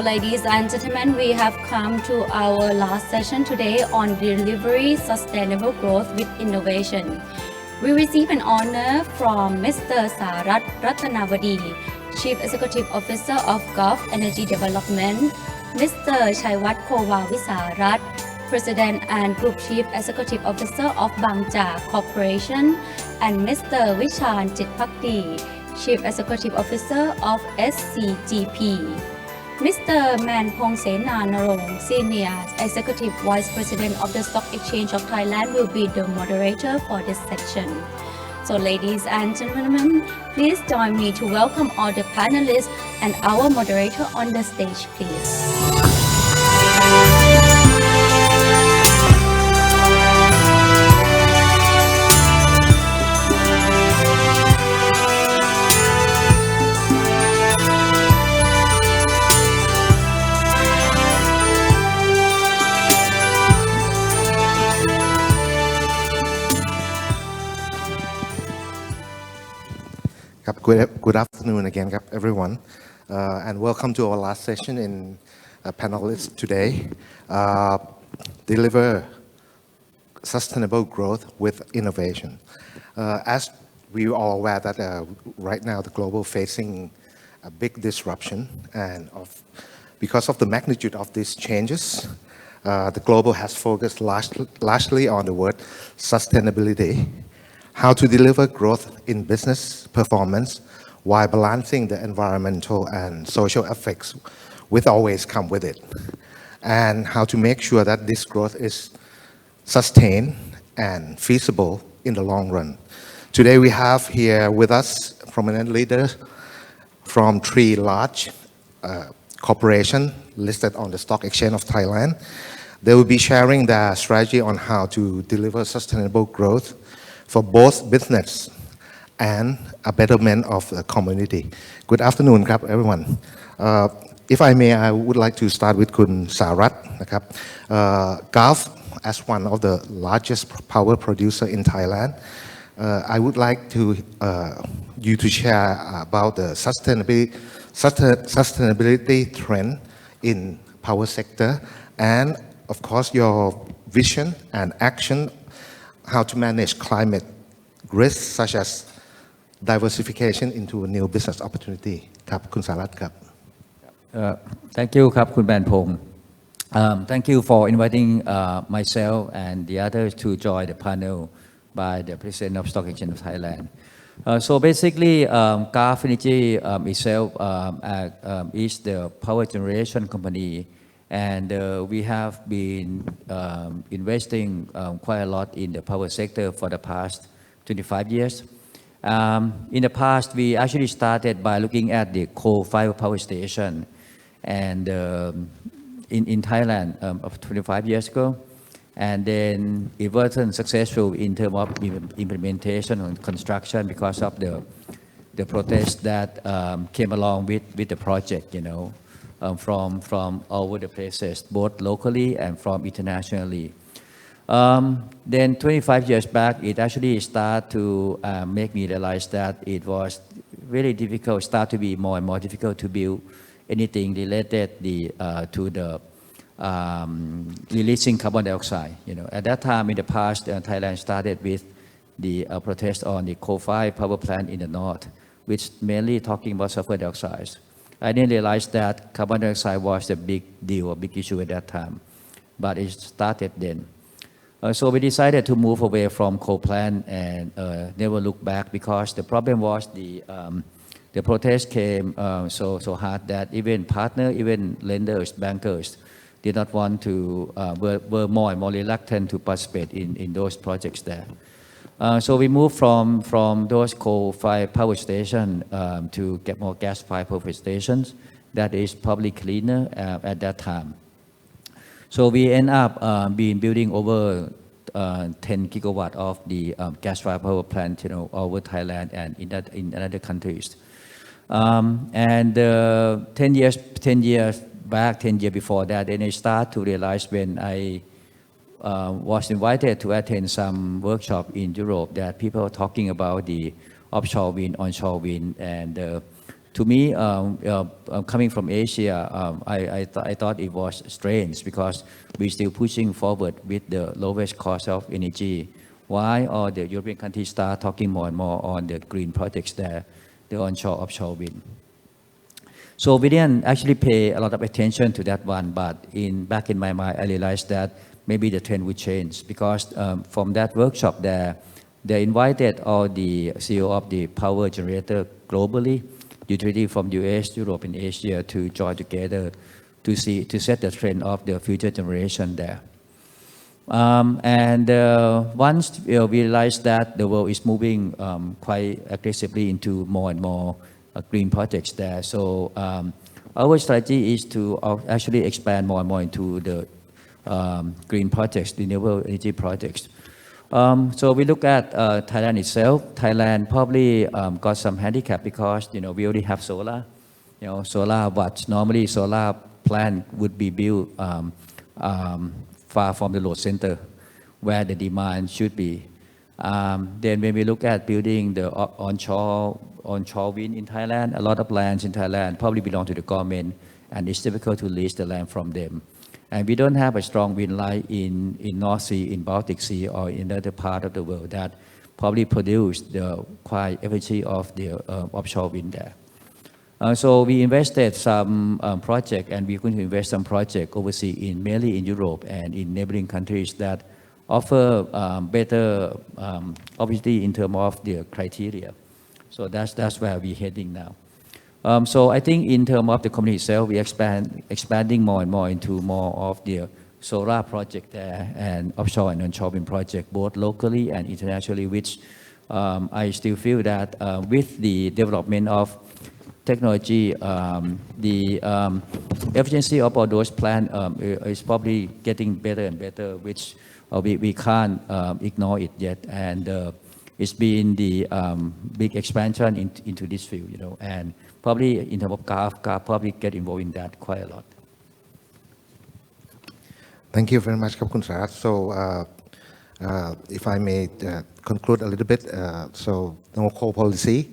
ladies and gentlemen, we have come to our last session today on delivery sustainable growth with innovation. We receive an honor from Mr. Sarath Ratanavadi, Chief Executive Officer of Gulf Energy Development, Mr. Chaiwat Kovavisarach, President and Group Chief Executive Officer of Bangchak Corporation, and Mr. Wichan Jitpukdee, Chief Executive Officer of SCGP. Mr. Manpong Senanarong, Senior Executive Vice President of the Stock Exchange of Thailand, will be the moderator for this section. So ladies and gentlemen, please join me to welcome all the panelists and our moderator on the stage, please. ครับ Good afternoon again ครับ everyone and welcome to our last session in panelists today. Deliver sustainable growth with innovation. As we are all aware that right now the global facing a big disruption, and because of the magnitude of these changes, the global has focused largely on the word sustainability. How to deliver growth in business performance while balancing the environmental and social effects which always come with it, and how to make sure that this growth is sustained and feasible in the long run. Today we have here with us prominent leaders from three large corporations listed on the Stock Exchange of Thailand. They will be sharing their strategy on how to deliver sustainable growth for both business and a betterment of the community. Good afternoon ครับ everyone. If I may, I would like to start with คุณ Sarath นะครับ Gulf as one of the largest power producer in Thailand, I would like to you to share about the sustainability trend in power sector, and of course your vision and action how to manage climate risks such as diversification into a new business opportunity ครับ คุณ Sarath ครับ Thank you ครับ คุณ Manpong. Thank you for inviting myself and the others to join the panel by the President of Stock Exchange of Thailand. So basically, Gulf Energy itself is the power generation company, and we have been investing quite a lot in the power sector for the past 25 years. In the past, we actually started by looking at the coal-fired power station, and in Thailand of 25 years ago, and then it wasn't successful in terms of implementation and construction because of the protests that came along with the project, you know. From all over the places, both locally and from internationally. Then 25 years back, it actually started to make me realize that it was really difficult, start to be more and more difficult to build anything related to the releasing carbon dioxide. You know, at that time in the past, Thailand started with the protest on the coal-fired power plant in the north, which mainly talking about sulfur dioxide. I didn't realize that carbon dioxide was a big deal, a big issue at that time, but it started then. So we decided to move away from coal plant and never look back, because the problem was the protest came so hard that even partners, even lenders, bankers did not want to, were more and more reluctant to participate in those projects there. So we moved from those coal-fired power stations to get more gas-fired power stations that is probably cleaner at that time. So we end up building over 10 gigawatt of the gas-fired power plant, you know, over Thailand and in other countries. And 10 years back, 10 years before that, then I start to realize when I was invited to attend some workshop in Europe that people are talking about the offshore wind, onshore wind, and to me, coming from Asia, I thought it was strange because we're still pushing forward with the lowest cost of energy. Why all the European countries start talking more and more on the green projects there, the onshore, offshore wind. So we didn't actually pay a lot of attention to that one, but back in my mind, I realized that maybe the trend would change because from that workshop there, they invited all the CEO of the power generator globally, utility from US, Europe, and Asia to join together to set the trend of the future generation there. Once we realized that the world is moving quite aggressively into more and more green projects there. So our strategy is to actually expand more and more into the green projects, renewable energy projects. So we look at Thailand itself. Thailand probably got some handicap because we already have solar. Solar, but normally solar plant would be built far from the load center, where the demand should be. Then when we look at building the onshore wind in Thailand, a lot of lands in Thailand probably belong to the government, and it's difficult to lease the land from them. And we don't have a strong wind line in North Sea, in Baltic Sea, or in other part of the world that probably produce the quite efficiency of the offshore wind there. So we invested some project, and we're going to invest some project overseas, mainly in Europe and in neighboring countries that offer better opportunity in terms of the criteria. So that's where we're heading now. So I think in terms of the company itself, we expanding more and more into more of the solar project there and offshore and onshore wind project, both locally and internationally, which I still feel that with the development of technology, the efficiency of all those plants is probably getting better and better, which we can't ignore it yet. And it's been the big expansion into this field, and probably in terms of GAF probably get involved in that quite a lot. Thank you very much, Khun Sarath. So if I may conclude a little bit, so no coal policy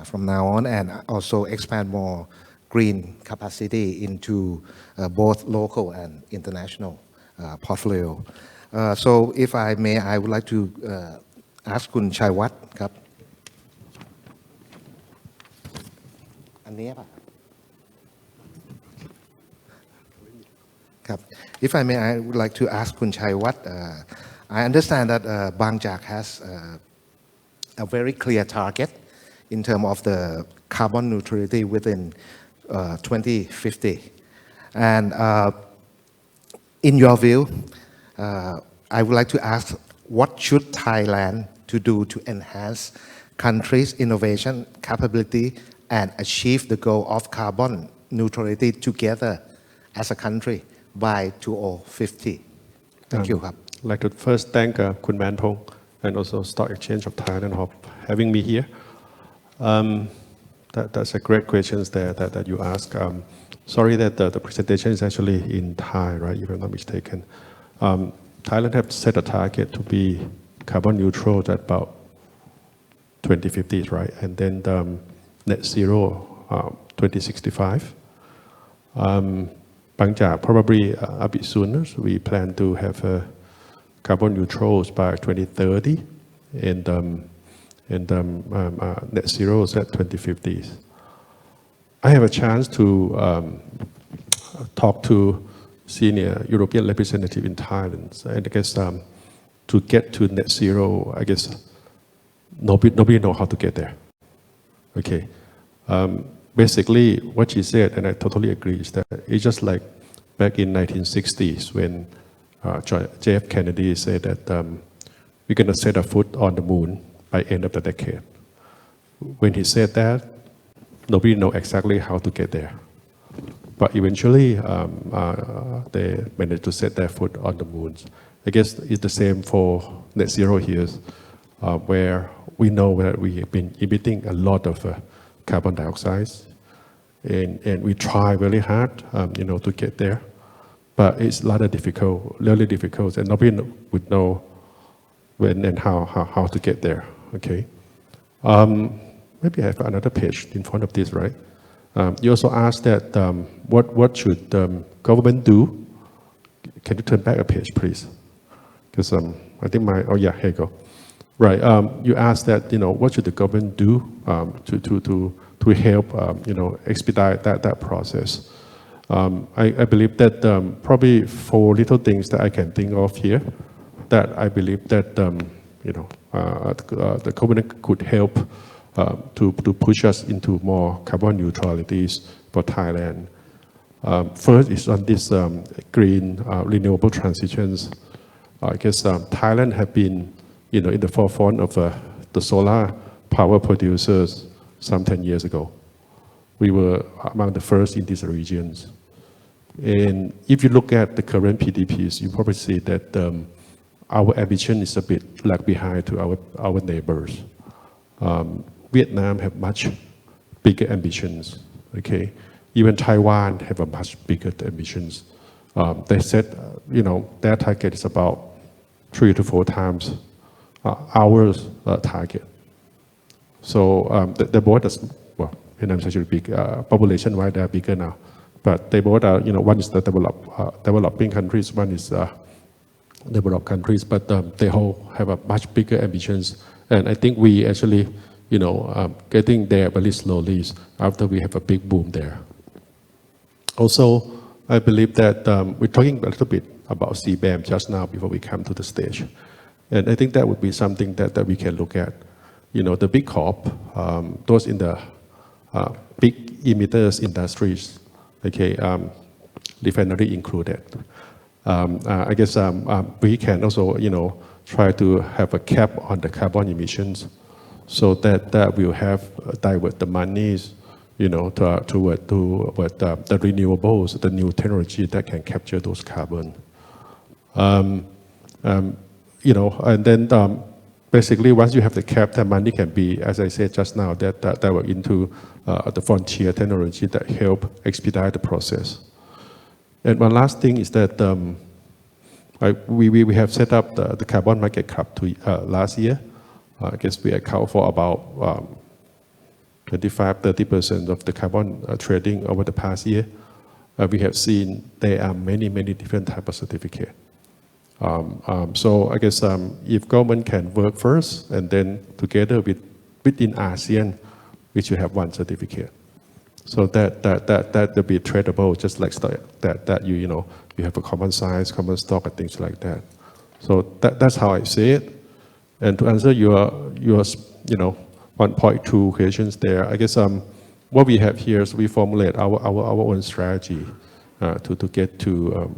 from now on, and also expand more green capacity into both local and international portfolio. So if I may, I would like to ask Khun Chaiwat ครับ If I may, I would like to ask Khun Chaiwat. I understand that Bangchak has a very clear target in terms of the carbon neutrality within 2050. And in your view, I would like to ask, what should Thailand to do to enhance countries' innovation capability and achieve the goal of carbon neutrality together as a country by 2050? Thank you. I'd like to first thank Khun Manpong and also Stock Exchange of Thailand for having me here. That's a great question there that you ask. Sorry that the presentation is actually in Thai, right? If I'm not mistaken. Thailand have set a target to be carbon neutral at about 2050, right? And then net zero 2065. Bangchak probably a bit sooner. So we plan to have carbon neutrals by 2030 and net zeros at 2050. I have a chance to talk to senior European representative in Thailand, and I guess to get to net zero, I guess nobody know how to get there. Okay, basically what she said, and I totally agree, is that it's just like back in 1960s when JF Kennedy said that we're going to set a foot on the moon by end of the decade. When he said that, nobody know exactly how to get there. But eventually, they managed to set their foot on the moon. I guess it's the same for net zero here, where we know that we have been emitting a lot of carbon dioxide, and we try really hard, to get there. But it's rather difficult, really difficult, and nobody would know when and how to get there. Okay, maybe I have another page in front of this, right? You also asked that what should government do? Can you turn back a page, please? Because I think here you go. Right. You asked that what should the government do to help expedite that process. I believe that probably 4 little things that I can think of here that I believe that the government could help to push us into more carbon neutralities for Thailand. First is on this green renewable transitions. I guess Thailand have been in the forefront of the solar power producers some 10 years ago. We were among the first in these regions. And if you look at the current PDPs, you probably see that our ambition is a bit lag behind to our neighbors. Vietnam have much bigger ambitions. Okay, even Taiwan have a much bigger ambitions. They said, their target is about 3 to 4 times our target. So they both Vietnam's actually big population-wise. They are bigger now, but they both are. One is the developing countries, one is developed countries, but they all have a much bigger ambitions. And I think we actually, getting there very slowly after we have a big boom there. Also, I believe that we're talking a little bit about CBAM just now before we come to the stage. And I think that would be something that we can look at. The big corp, those in the big emitters industries, okay, refinery included. I guess we can also, try to have a cap on the carbon emissions, so that will have divert the monies, toward the renewables, the new technology that can capture those carbon. And then basically once you have the cap, the money can be, as I said just now, that were into the frontier technology that help expedite the process. And one last thing is that we have set up the carbon market cap last year. I guess we account for about 25-30% of the carbon trading over the past year. We have seen there are many different types of certificates. So I guess if government can work first and then together within ASEAN, we should have one certificate. So that will be tradable, just like that you have a common size, common stock, and things like that. So that's how I see it. And to answer your 1.2 questions there, I guess what we have here is we formulate our own strategy to get to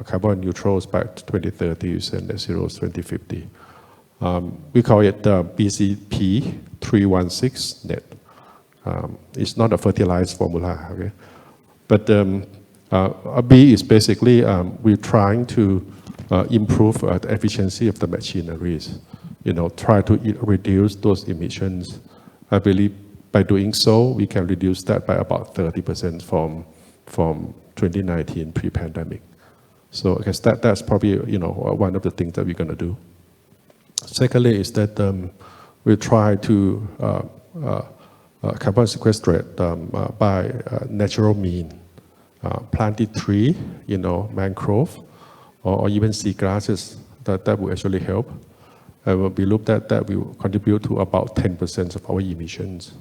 carbon neutrals by 2030s and net zeros 2050. We call it BCP 316 net. It's not a fertilized formula, okay? But B is basically we're trying to improve the efficiency of the machineries. Try to reduce those emissions. I believe by doing so, we can reduce that by about 30% from 2019 pre-pandemic. So I guess that's probably one of the things that we're going to do. Secondly, is that we try to carbon sequestrate by natural mean, planted tree, mangrove, or even seagrasses. That will actually help. We looked at that will contribute to about 10% of our emissions.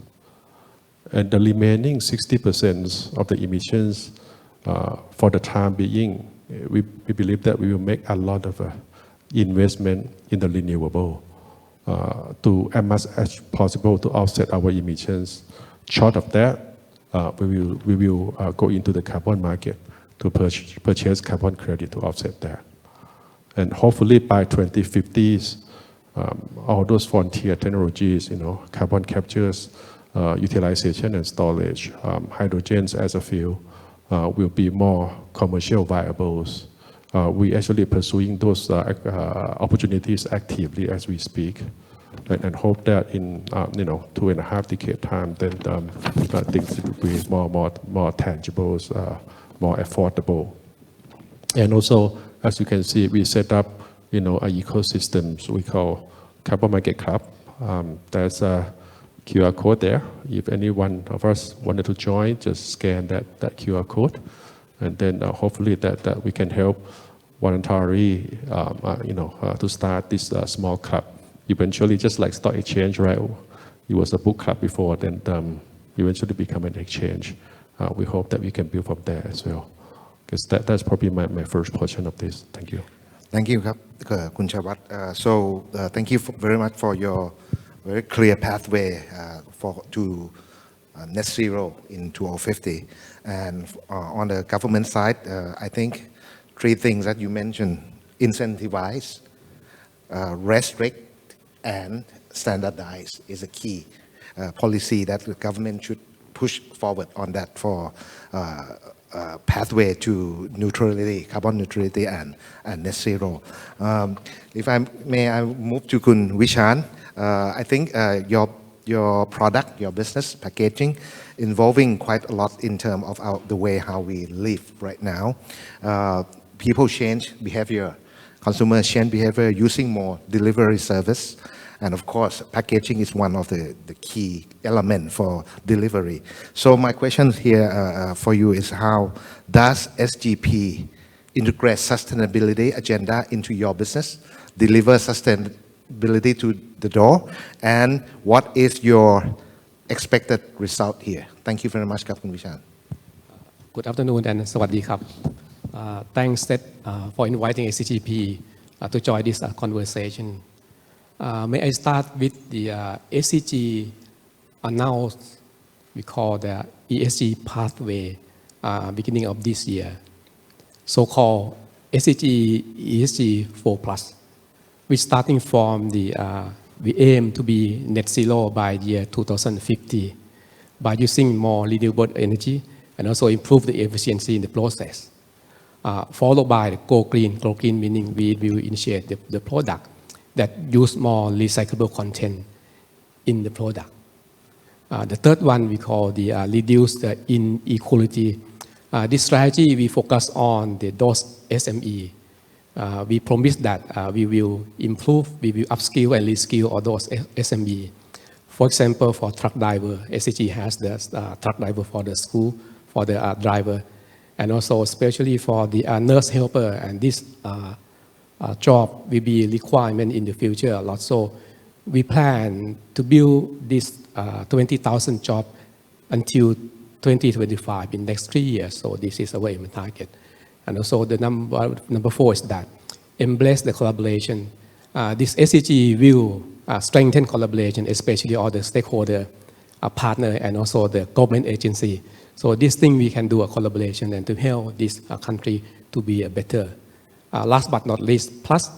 And the remaining 60% of the emissions, for the time being, we believe that we will make a lot of investment in the renewable to as much as possible to offset our emissions. Short of that, we will go into the carbon market to purchase carbon credit to offset that. And hopefully by 2050s, all those frontier technologies, carbon captures, utilization and storage, hydrogens as a fuel, will be more commercial viables. We actually pursuing those opportunities actively as we speak, and hope that in 2.5 decade time, then things will be more tangible, more affordable. And also, as you can see, we set up an ecosystem we call Carbon Market Club. There's QR code there. If any one of us wanted to join, just scan that QR code, and then hopefully that we can help voluntarily, to start this small club. Eventually, just like Stock Exchange, right? It was a book club before, then eventually become an exchange. We hope that we can build from there as well. Because that's probably my first portion of this. Thank you. Thank you, Khun Chaiwat. Thank you very much for your very clear pathway to net zero in 2050. And on the government side, I think 3 things that you mentioned: incentivize, restrict, and standardize is a key policy that the government should push forward on that for pathway to neutrality, carbon neutrality, and net zero. If I may, I move to Khun Wichan. I think your product, your business packaging, involving quite a lot in terms of the way how we live right now. People change behavior, consumers change behavior, using more delivery service. And of course, packaging is one of the key elements for delivery. So my question here for you is, how does SGP integrate sustainability agenda into your business, deliver sustainability to the door, and what is your expected result here? Thank you very much, Khun Wichan. Good afternoon and Sawadee Krab. Thanks for inviting SCGP to join this conversation. May I start with the SCG announced, we call the ESG pathway beginning of this year, so-called SCG ESG 4+. We starting from we aim to be net zero by year 2050 by using more renewable energy and also improve the efficiency in the process. Followed by the Go Green. Go Green meaning we will initiate the product that use more recyclable content in the product. The third one we call the reduce the inequality. This strategy we focus on those SME. We promise that we will improve, we will upskill and reskill all those SME. For example, for truck driver, SCG has the truck driver for the school, for the driver, and also especially for the nurse helper. And this job will be requirement in the future a lot. So we plan to build this 20,000 job until 2025 in next 3 years. So this is our aim target. And also the number 4 is that embrace the collaboration. This SCG will strengthen collaboration, especially all the stakeholder, partner, and also the government agency. So this thing we can do a collaboration and to help this country to be a better. Last but not least, plus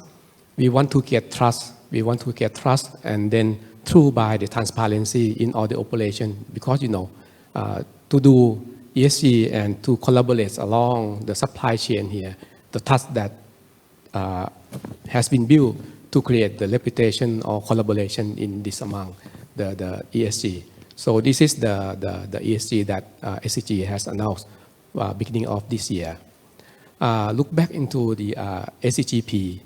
we want to get trust. We want to get trust, and then through by the transparency in all the operation, because to do ESG and to collaborate along the supply chain here, the trust that has been built to create the reputation or collaboration in this among the ESG. So this is the ESG that SCG has announced beginning of this year. Look back into the SCGP.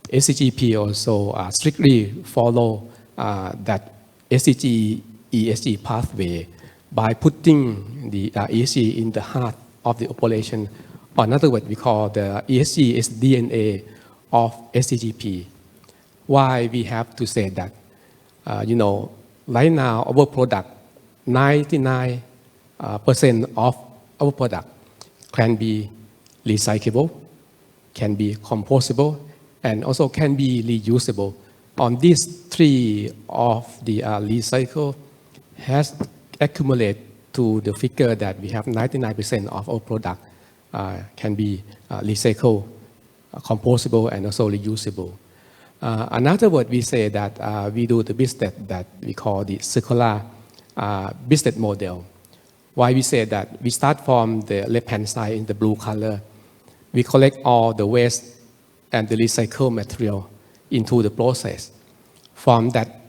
SCGP also strictly follow that SCG ESG pathway by putting the ESG in the heart of the operation. Or another word we call the ESG is DNA of SCGP. Why we have to say that? Right now our product, 99% of our product can be recyclable, can be compostable, and also can be reusable. On these 3 of the recycle has accumulated to the figure that we have 99% of our product can be recycled, compostable, and also reusable. Another word we say that we do the business that we call the circular business model. Why we say that? We start from the left-hand side in the blue color. We collect all the waste and the recycled material into the process. From that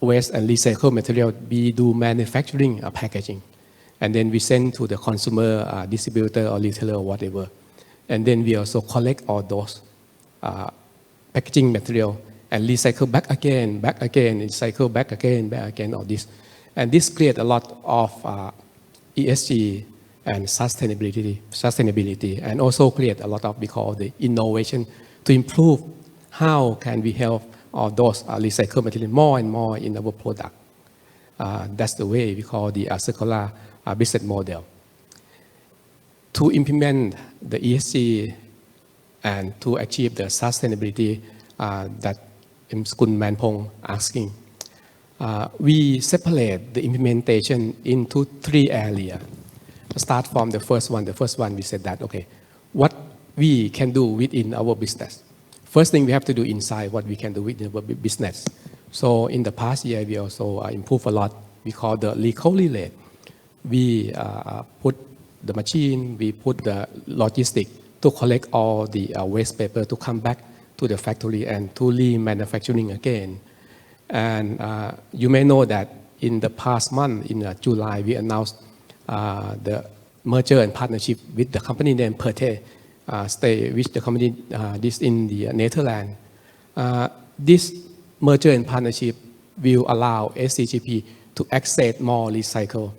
waste and recycled material, we do manufacturing packaging. And then we send to the consumer, distributor, or retailer, or whatever. And then we also collect all those packaging material and recycle back again, recycle back again, all this. And this creates a lot of ESG and sustainability, and also create a lot of, we call the innovation to improve how can we help all those recycled material more and more in our product. That's the way we call the circular business model. To implement the ESG and to achieve the sustainability that Kun Manpong asking, we separate the implementation into 3 areas. Start from the first one. The first one we said that, okay, what we can do within our business. First thing we have to do inside what we can do within our business. So in the past year, we also improved a lot. We call the recovery rate. We put the machine, we put the logistic to collect all the waste paper to come back to the factory and to remanufacturing again. And you may know that in the past month, in July, we announced the merger and partnership with the company named Perte, stay with the company this in the Netherlands. This merger and partnership will allow SCGP to access more recycle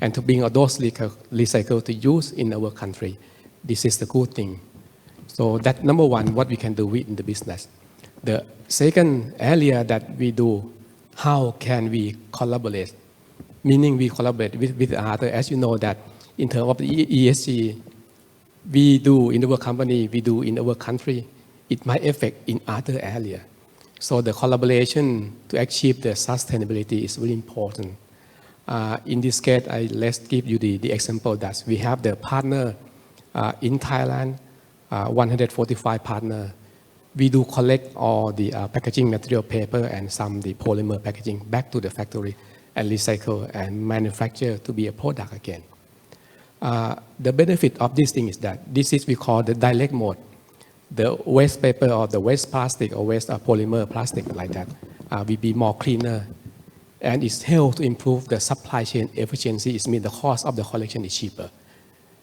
and to bring those recycle to use in our country. This is the good thing. So that number one, what we can do within the business. The second area that we do, how can we collaborate? Meaning we collaborate with others. As you know that in terms of the ESG, we do in our company, we do in our country, it might affect in other areas. So the collaboration to achieve the sustainability is really important. In this case, let's give you the example that we have the partner in Thailand, 145 partners. We do collect all the packaging material paper and some the polymer packaging back to the factory and recycle and manufacture to be a product again. The benefit of this thing is that this is we call the direct mode. The waste paper or the waste plastic or waste polymer plastic like that will be more cleaner, and it's helped to improve the supply chain efficiency. It means the cost of the collection is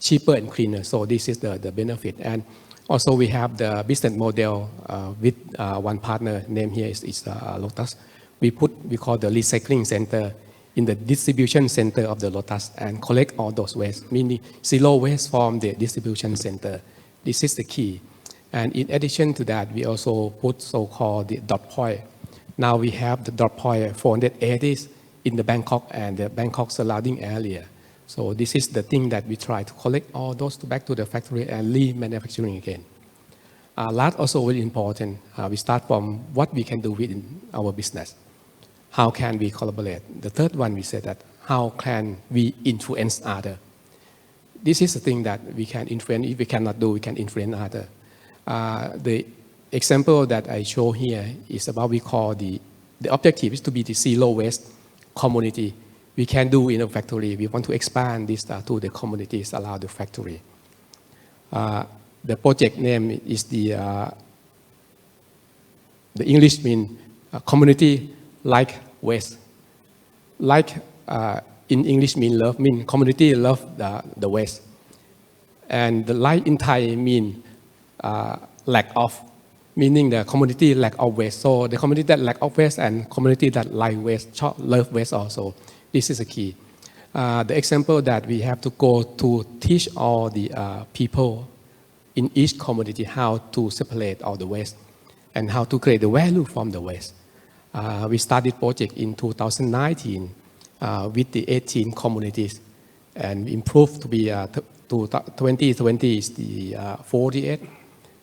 cheaper and cleaner. So this is the benefit. And also we have the business model with one partner name here is Lotus. We call the recycling center in the distribution center of the Lotus and collect all those waste, meaning zero waste from the distribution center. This is the key. And in addition to that, we also put so-called the dot point. Now we have the dot point 480 in the Bangkok and the Bangkok surrounding area. So this is the thing that we try to collect all those back to the factory and remanufacturing again. Last also very important, we start from what we can do within our business. How can we collaborate? The third one we said that how can we influence others? This is the thing that we can influence. If we cannot do, we can influence others. The example that I show here is about we call the objective is to be the zero waste community. We can do in a factory. We want to expand this to the communities around the factory. The project name is the English mean community like waste. Like in English mean love, mean community love the waste. And the like in Thai mean lack of, meaning the community lack of waste. So the community that lack of waste and community that like waste, love waste also. This is a key. The example that we have to go to teach all the people in each community how to separate all the waste and how to create the value from the waste. We started project in 2019 with the 18 communities and improved to be to 2020 is the 48.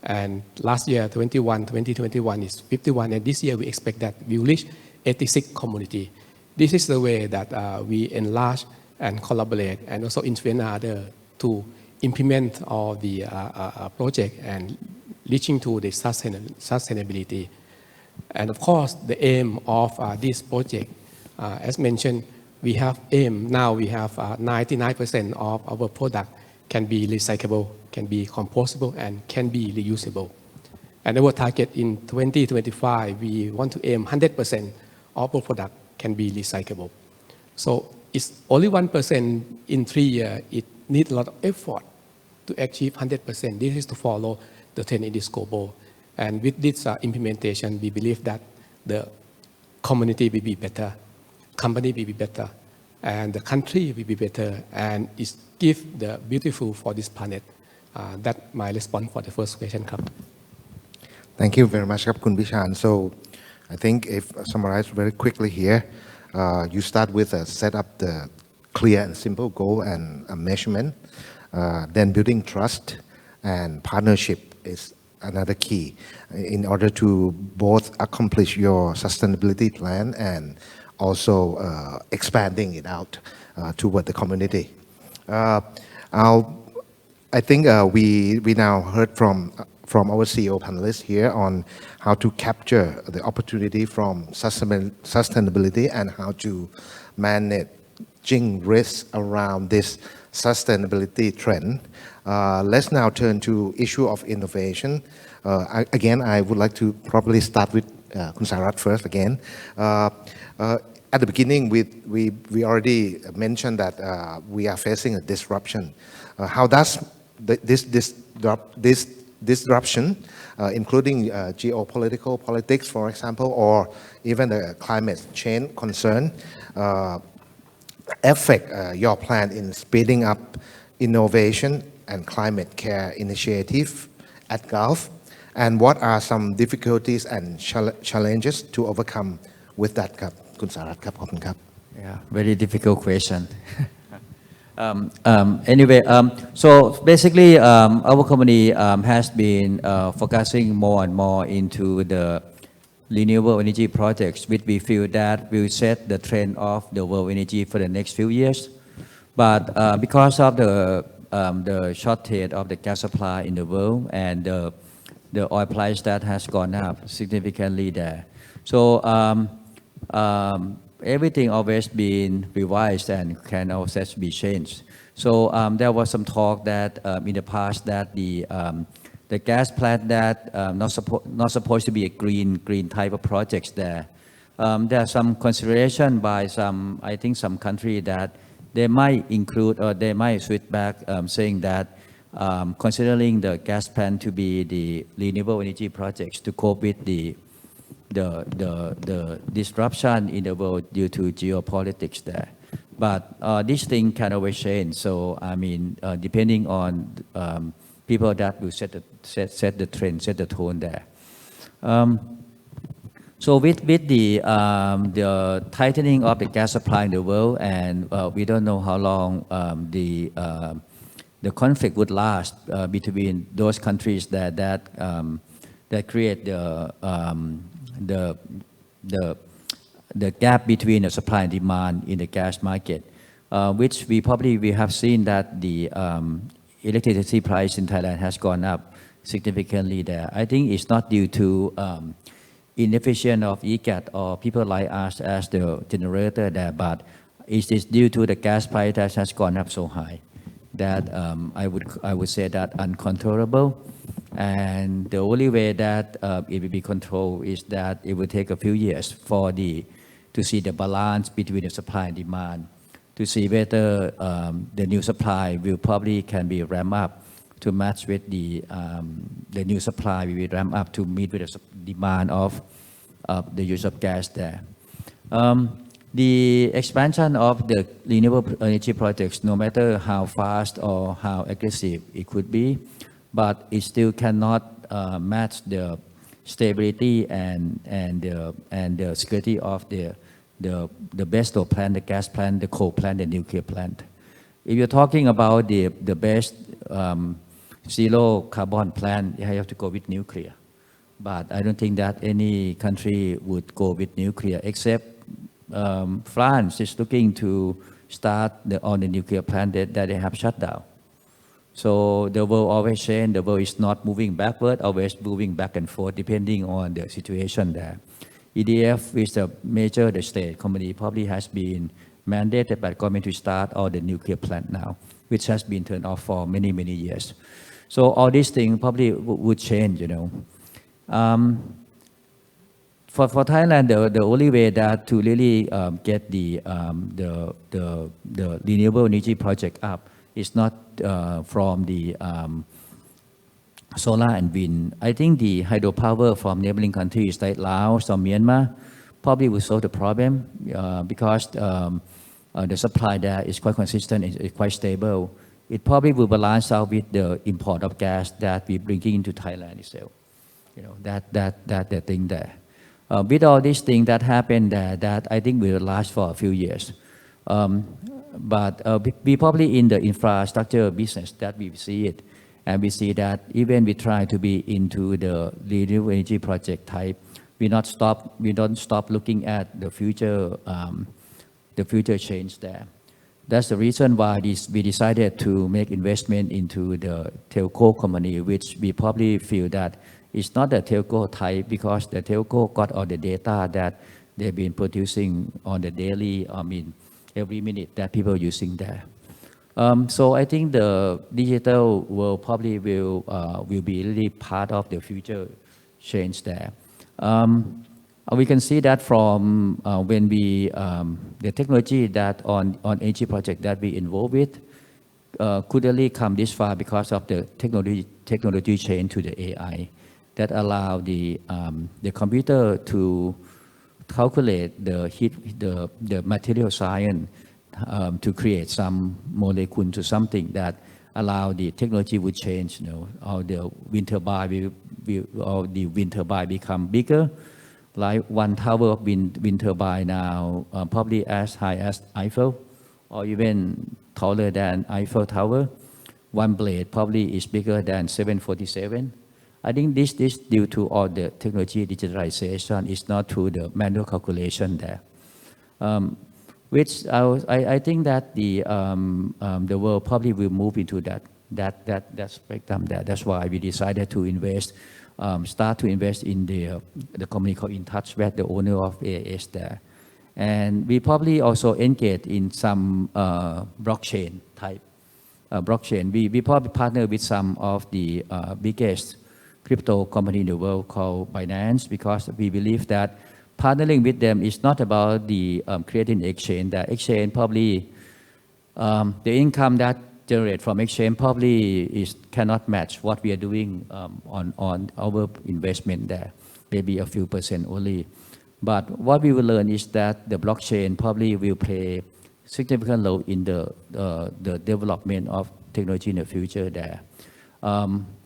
And last year, 2021 is 51. And this year, we expect that we will reach 86 community. This is the way that we enlarge and collaborate and also influence others to implement all the project and reaching to the sustainability. And of course, the aim of this project, as mentioned, we have aim. Now we have 99% of our product can be recyclable, can be compostable, and can be reusable. And our target in 2025, we want to aim 100% of our product can be recyclable. So it's only 1% in 3 years. It needs a lot of effort to achieve 100%. This is to follow the trend in this global. And with this implementation, we believe that the community will be better, company will be better, and the country will be better, and it's give the beautiful for this planet. That's my response for the first question. Thank you very much, Kun Wichan. So I think if summarize very quickly here, you start with set up the clear and simple goal and a measurement, then building trust and partnership is another key in order to both accomplish your sustainability plan and also expanding it out toward the community. I think we now heard from our CEO panelists here on how to capture the opportunity from sustainability and how to managing risks around this sustainability trend. Let's now turn to issue of innovation. Again, I would like to probably start with Kun Sarath first again. At the beginning, we already mentioned that we are facing a disruption. How does this disruption, including geopolitical politics, for example, or even the climate change concern, affect your plan in speeding up innovation and climate care initiative at Gulf? And what are some difficulties and challenges to overcome with that, Kun Sarath? Yeah, very difficult question. Anyway, so basically, our company has been focusing more and more into the renewable energy projects, which we feel that will set the trend of the world energy for the next few years. But because of the shortage of the gas supply in the world and the oil price that has gone up significantly there, so everything always been revised and can also be changed. So there was some talk that in the past that the gas plant that not supposed to be a green type of projects there. There are some consideration by some, I think some country that they might include or they might switch back saying that considering the gas plant to be the renewable energy projects to cope with the disruption in the world due to geopolitics there. But this thing can always change. So I mean, depending on people that will set the trend, set the tone there. So with the tightening of the gas supply in the world, and we don't know how long the conflict would last between those countries that create the gap between the supply and demand in the gas market, which we have seen that the electricity price in Thailand has gone up significantly there. I think it's not due to inefficient of EGAT or people like us as the generator there, but it is due to the gas price that has gone up so high that I would say that uncontrollable. And the only way that it will be controlled is that it will take a few years to see the balance between the supply and demand, to see whether the new supply will probably can be ramped up to match with the new supply will be ramped up to meet with the demand of the use of gas there. The expansion of the renewable energy projects, no matter how fast or how aggressive it could be, but it still cannot match the stability and the security of the best of plant, the gas plant, the coal plant, the nuclear plant. If you're talking about the best zero carbon plant, you have to go with nuclear. But I don't think that any country would go with nuclear, except France is looking to start on the nuclear plant that they have shut down. So the world always change. The world is not moving backward, always moving back and forth, depending on the situation there. EDF, which is a major state company, probably has been mandated by the government to start all the nuclear plant now, which has been turned off for many, many years. So all these things probably would change, you know. For Thailand, the only way that to really get the renewable energy project up is not from the solar and wind. I think the hydropower from neighboring countries like Laos or Myanmar probably will solve the problem because the supply there is quite consistent, it's quite stable. It probably will balance out with the import of gas that we bring into Thailand itself. That the thing there. With all these things that happen there, that I think will last for a few years. But we probably in the infrastructure business that we see it, and we see that even we try to be into the renewable energy project type, we don't stop looking at the future change there. That's the reason why we decided to make investment into the telco company, which we probably feel that it's not a telco type because the telco got all the data that they've been producing on the daily, every minute that people are using there. So I think the digital world probably will be really part of the future change there. We can see that from when the technology that on energy project that we involved with could only come this far because of the technology change to the AI that allow the computer to calculate the material science to create some molecule to something that allow the technology would change. All the wind turbine become bigger. Like one tower of wind turbine now probably as high as Eiffel, or even taller than Eiffel Tower. One blade probably is bigger than 747. I think this due to all the technology digitalization, is not through the manual calculation there. Which I think that the world probably will move into that spectrum there. That's why we decided to start to invest in the company called InTouch, the owner of AIS there. And we probably also engage in some blockchain type. Blockchain. We probably partner with some of the biggest crypto company in the world called Binance, because we believe that partnering with them is not about the creating exchange. The exchange probably, the income that generate from exchange probably cannot match what we are doing on our investment there, maybe a few % only. But what we will learn is that the blockchain probably will play significant role in the development of technology in the future there.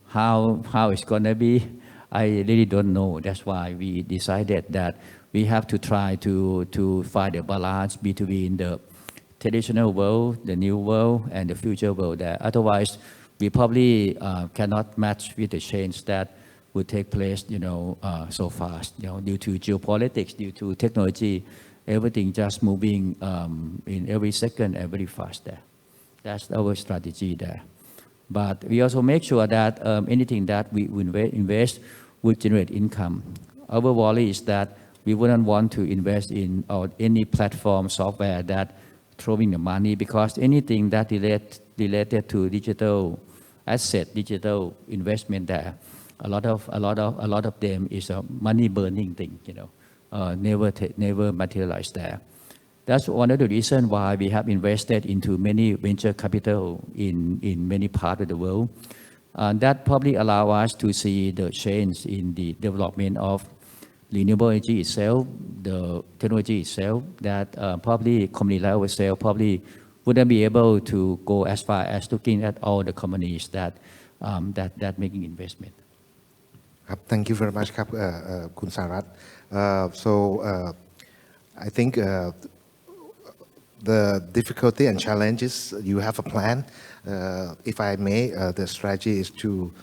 How it's gonna be, I really don't know. That's why we decided that we have to try to find a balance between the traditional world, the new world, and the future world there. Otherwise, we probably cannot match with the change that would take place, so fast, due to geopolitics, due to technology, everything just moving in every second, very fast there. That's our strategy there. But we also make sure that anything that we invest would generate income. Our worry is that we wouldn't want to invest in any platform software that throwing the money, because anything that related to digital asset, digital investment there, a lot of them is a money burning thing, never materialize there. That's one of the reasons why we have invested into many venture capital in many parts of the world. That probably allow us to see the change in the development of renewable energy itself, the technology itself, that probably company like ourselves probably wouldn't be able to go as far as looking at all the companies that making investment. Thank you very much, Kun Sarath. So I think the difficulty and challenges, you have a plan. If I may, the strategy is to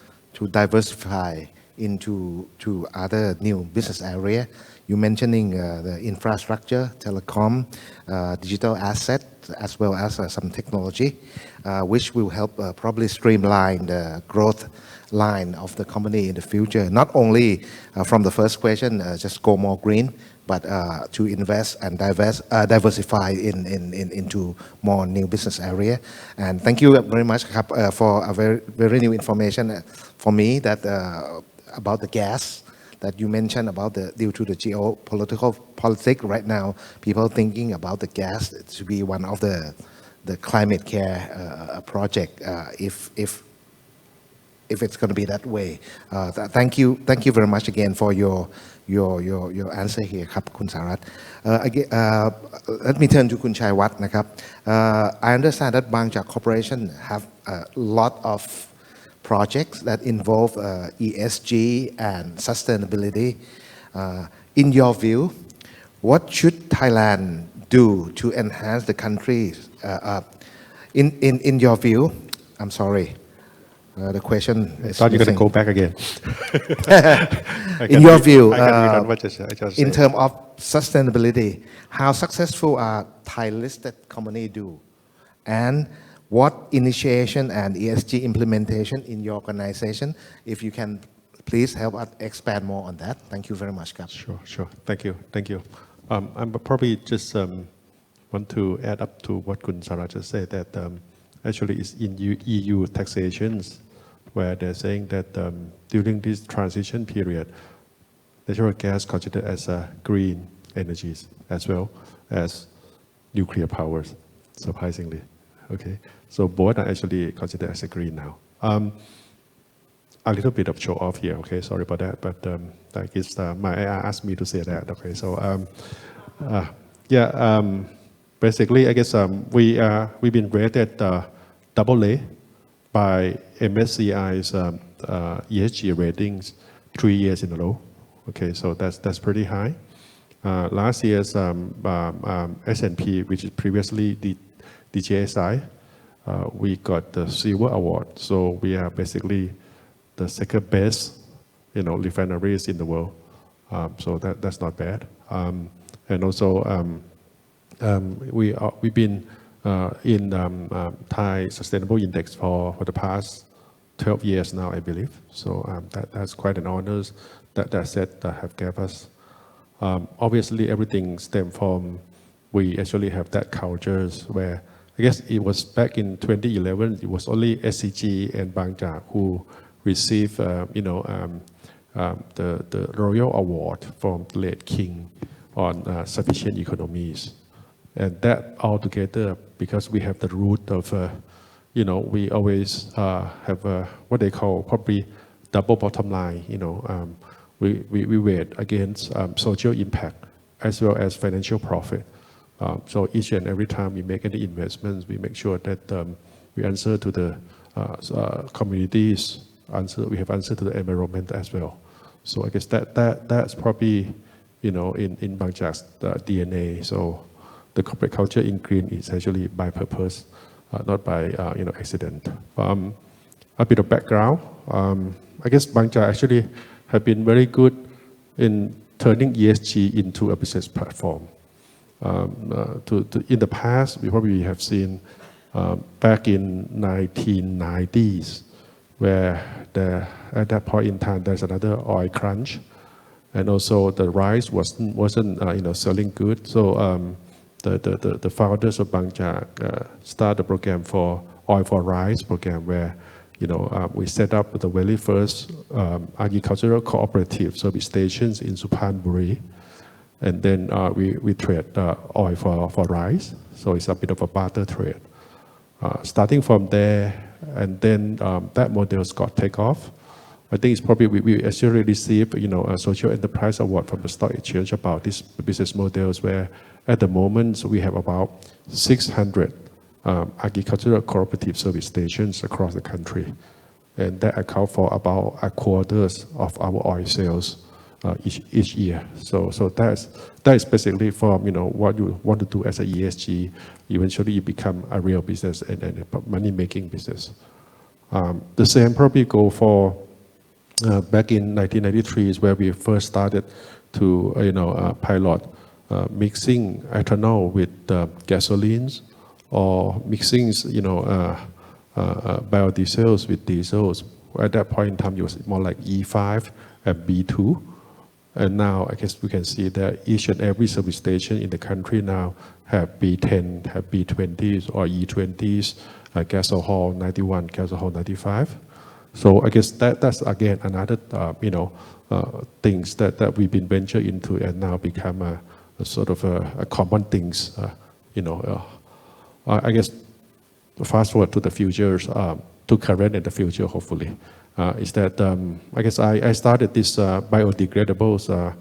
diversify into other new business area. You mentioning the infrastructure, telecom, digital asset, as well as some technology, which will help probably streamline the growth line of the company in the future. Not only from the first question, just go more green, but to invest and diversify into more new business area. And thank you very much for a very new information for me that about the gas that you mentioned about due to the politics right now, people thinking about the gas to be one of the climate care project if it's going to be that way. Thank you very much again for your your answer here ครับคุณสารัตน์ again let me turn to คุณชัยวัฒน์นะครับ I understand that Bangchak Corporation have a lot of projects that involve ESG and sustainability. In your view, what should Thailand do to enhance the country's in your view, I'm sorry, the question is Thought you're going to missing. go back again. In your view, I can read on what I just in said. terms of sustainability, how successful are Thai listed companies do? And what initiation and ESG implementation in your organization? If you can please help us expand more on that. Thank you very much. Kap. Sure. Thank you. I'm probably just want to add up to what Kun Sarath just said, that actually it's in EU taxations where they're saying that during this transition period, natural gas considered as green energies as well as nuclear powers, surprisingly. Okay, so both are actually considered as a green now. A little bit of show off here. Okay, sorry about that, but I guess my IR asked me to say that. Okay, so basically, I guess we've been rated AA by MSCI's ESG ratings 3 years in a row. Okay, so that's pretty high. Last year's S&P, which is previously the DJSI, we got the Silver Award. So we are basically the second best, refineries in the world. So that's not bad. And also we've been in Thai Sustainable Index for the past 12 years now, I believe. So that's quite an honor that set have gave us. Obviously, everything stem from we actually have that cultures where I guess it was back in 2011. It was only SCG and Bangchak who received, the Royal Award from late King on sufficient economies. And that altogether, because we have the root of, we always have what they call probably double bottom line. We weigh against social impact as well as financial profit. So each and every time we make any investments, we make sure that we answer to the communities. We have answer to the environment as well. So I guess that's probably in Bangchak's DNA. So the corporate culture in green is actually by purpose, not by accident. A bit of background. I guess Bangchak actually have been very good in turning ESG into a business platform. In the past, we probably have seen back in 1990s, where at that point in time there's another oil crunch, and also the rice wasn't selling good. So the founders of Bangchak started a program for Oil for Rice program where we set up the very first agricultural cooperative service stations in Suphanburi, and then we trade oil for rice. So it's a bit of a barter trade. Starting from there, and then that model got take off. I think it's probably we actually received a social enterprise award from the Stock Exchange about these business models where at the moment we have about 600 agricultural cooperative service stations across the country, and that account for about a quarter of our oil sales each year. So that is basically from what you want to do as a ESG. Eventually, you become a real business and a money-making business. The same probably go for back in 1993 is where we first started to pilot mixing ethanol with gasolines or mixing biodiesels with diesels. At that point in time, it was more like E5 and B2. And now I guess we can see that each and every service station in the country now have B10, have B20s or E20s, gasohol 91, gasohol 95. So I guess that's again another things that we've been ventured into and now become a sort of a common things. I guess fast forward to the futures, to current and the future hopefully. Is that I guess I started this biodegradables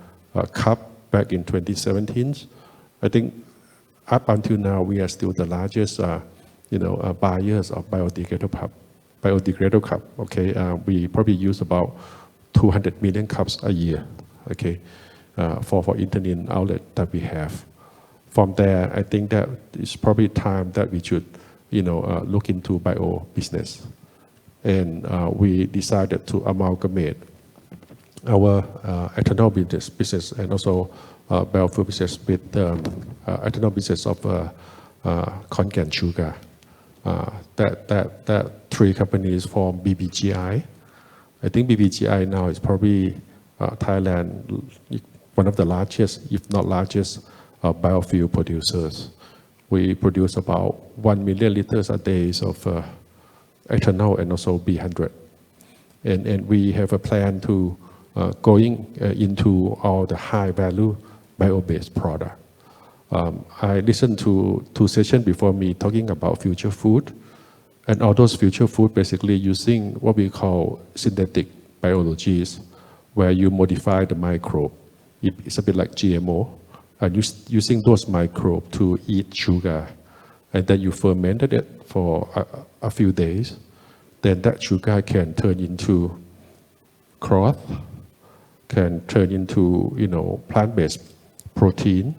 cup back in 2017. I think up until now, we are still the largest, buyers of biodegradable cup. Okay, we probably use about 200 million cups a year. Okay, for internet outlet that we have. From there, I think that it's probably time that we should, look into bio business, and we decided to amalgamate our ethanol business and also biofuel business with ethanol business of Konkan Sugar. That three companies form BBGI. I think BBGI now is probably Thailand, one of the largest, if not largest, biofuel producers. We produce about 1 million liters a day of ethanol and also B100. And we have a plan to going into all the high value bio-based product. I listened to two sessions before me talking about future food, and all those future food basically using what we call synthetic biologies, where you modify the microbe. It's a bit like GMO, and using those microbes to eat sugar, and then you fermented it for a few days, then that sugar can turn into cloth, can turn into plant-based protein,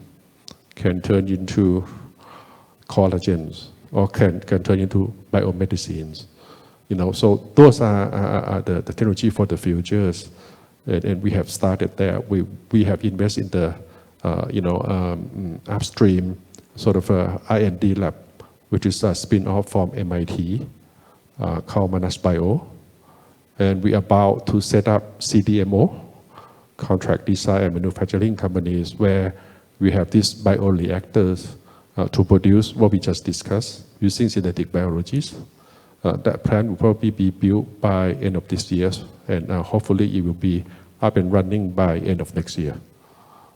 can turn into collagens, or can turn into biomedicines. So those are the technology for the futures, and we have started there. We have invested in the upstream sort of R&D lab, which is a spin-off from MIT called Manas Bio, and we are about to set up CDMO, contract design and manufacturing companies, where we have these bioreactors to produce what we just discussed using synthetic biologies. That plant will probably be built by end of this year, and hopefully it will be up and running by end of next year.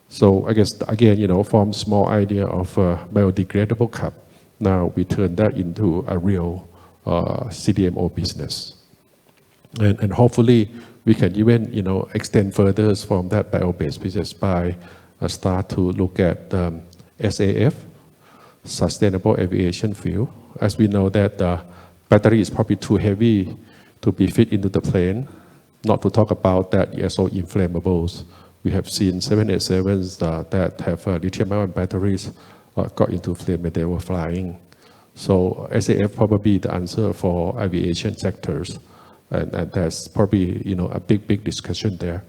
So I guess again, from small idea of biodegradable cup, now we turn that into a real CDMO business, and hopefully we can even extend further from that bio-based business by start to look at SAF, sustainable aviation fuel. As we know that the battery is probably too heavy to be fit into the plane. Not to talk about that also inflammables. We have seen 787s that have lithium-ion batteries got into flame when they were flying. So SAF probably the answer for aviation sectors, and there's probably a big discussion there.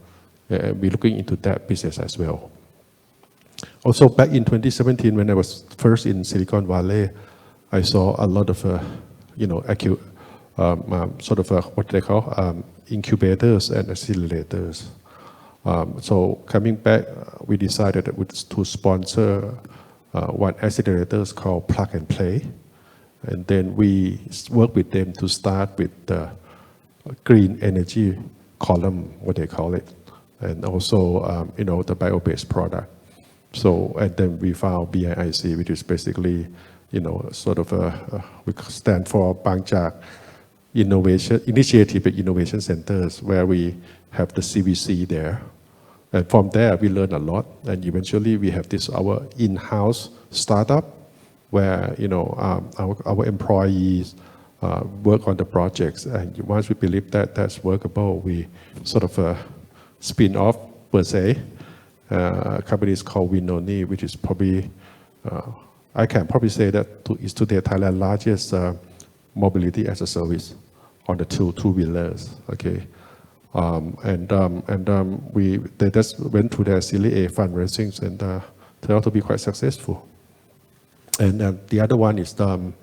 We're looking into that business as well. Also, back in 2017, when I was first in Silicon Valley, I saw a lot of what they call incubators and accelerators. So coming back, we decided to sponsor one accelerator called Plug and Play, and then we work with them to start with the green energy column, what they call it, and also the bio-based product. So and then we found BIIC, which is basically we stand for Bangchak Initiative and Innovation Centers, where we have the CVC there. And from there, we learn a lot. And eventually, we have this our in-house startup, where our employees work on the projects. And once we believe that that's workable, we sort of spin off per se. Company is called Winoni, which is probably I can probably say that is today Thailand's largest mobility as a service on the two-wheelers. Okay. They just went through their Series A fundraising and turned out to be quite successful. And the other one is carbon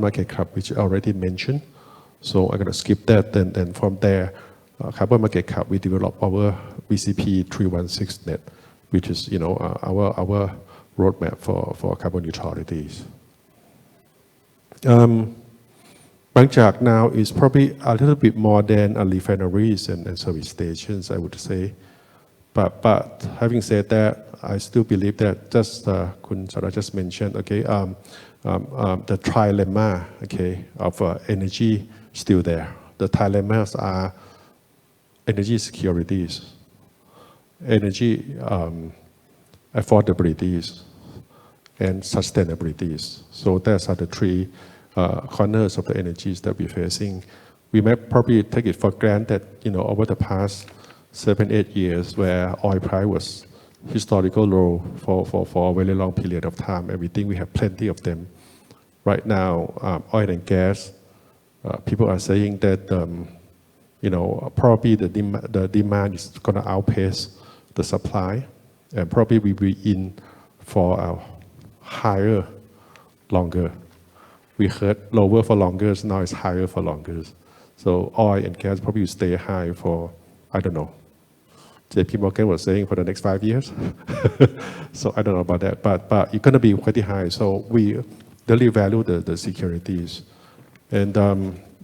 market cap, which I already mentioned. So I'm going to skip that. And from there, carbon market cap, we develop our BCP 316 net, which is our roadmap for carbon neutrality. Bangchak now is probably a little bit more than a refineries and service stations, I would say. But having said that, I still believe that just Kun Sarath just mentioned, okay, the trilemma, okay, of energy still there. The trilemmas are energy securities, energy affordabilities, and sustainabilities. So those are the three corners of the energies that we're facing. We might probably take it for granted, over the past 7-8 years where oil price was historical low for a very long period of time, and we think we have plenty of them. Right now, oil and gas, people are saying that, probably the demand is going to outpace the supply, and probably we will be in for a higher, longer. We heard lower for longer, now it's higher for longer. So oil and gas probably will stay high for, I don't know. JP Morgan was saying for the next 5 years. So I don't know about that, but it's going to be pretty high. So we really value the securities. And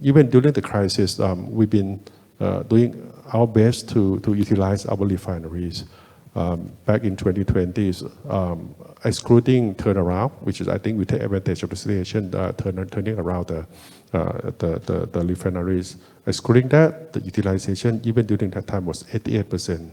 even during the crisis, we've been doing our best to utilize our refineries. Back in 2020, excluding turnaround, which is I think we take advantage of the situation, turning around the refineries. Excluding that, the utilization even during that time was 88%.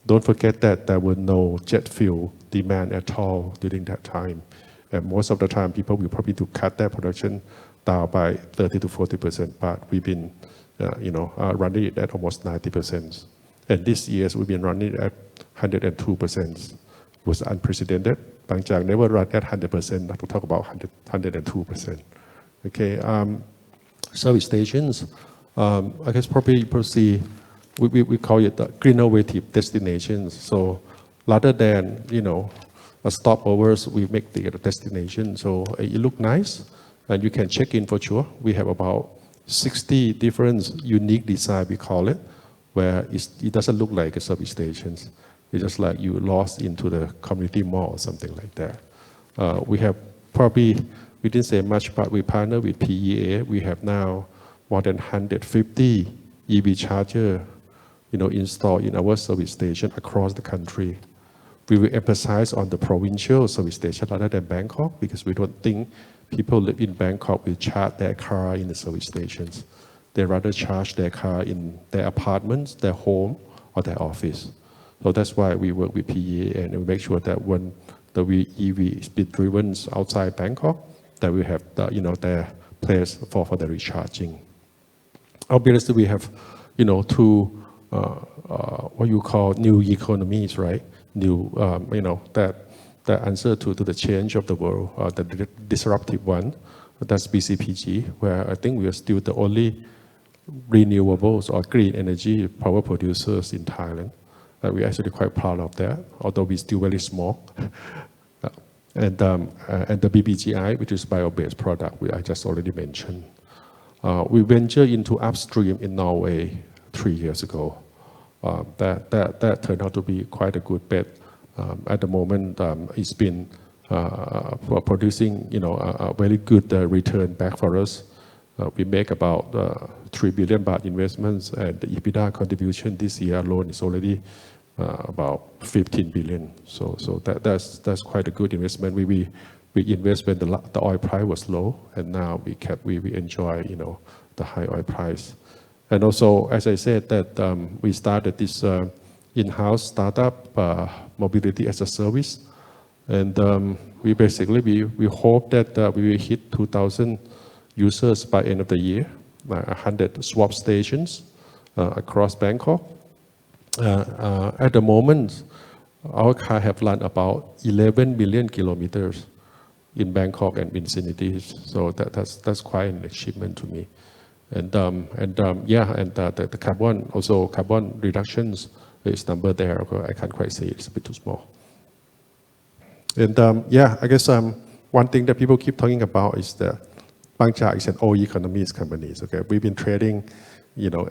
Don't forget that there were no jet fuel demand at all during that time. And most of the time, people will probably to cut their production down by 30 to 40%, but we've been, running it at almost 90%. And this year, we've been running at 102%. It was unprecedented. Bangchak never run at 100%, not to talk about 102%. Okay, service stations, I guess probably people see, we call it the innovative destinations. So rather than, stopovers, we make the destination. So it look nice, and you can check in for sure. We have about 60 different unique design, we call it, where it doesn't look like a service stations. It's just like you lost into the community mall or something like that. We have probably, we didn't say much, but we partner with PEA. We have now more than 150 EV charger, installed in our service station across the country. We will emphasize on the provincial service station rather than Bangkok, because we don't think people live in Bangkok will charge their car in the service stations. They rather charge their car in their apartments, their home, or their office. So that's why we work with PEA and we make sure that when the EV is being driven outside Bangkok, that we have their place for the recharging. Obviously, we have, two what you call new economies, right? New, that answer to the change of the world, the disruptive one. That's BCPG, where I think we are still the only renewables or green energy power producers in Thailand. We're actually quite proud of that, although we're still very small. And the BBGI, which is bio-based product, I just already mentioned. We ventured into upstream in Norway 3 years ago. That turned out to be quite a good bet. At the moment, it's been producing, a very good return back for us. We make about 3 billion baht investments, and the EBITDA contribution this year alone is already about 15 billion. So that's quite a good investment. We invest when the oil price was low, and now we enjoy the high oil price. And also, as I said, that we started this in-house startup, mobility as a service, and we basically we hope that we will hit 2,000 users by end of the year, 100 swap stations across Bangkok. At the moment, our car have run about 11 million kilometers in Bangkok and vicinities. So that's quite an achievement to me. And the carbon reductions is number there. I can't quite say it's a bit too small. And I guess one thing that people keep talking about is that Bangchak is an all economies company. Okay, we've been trading,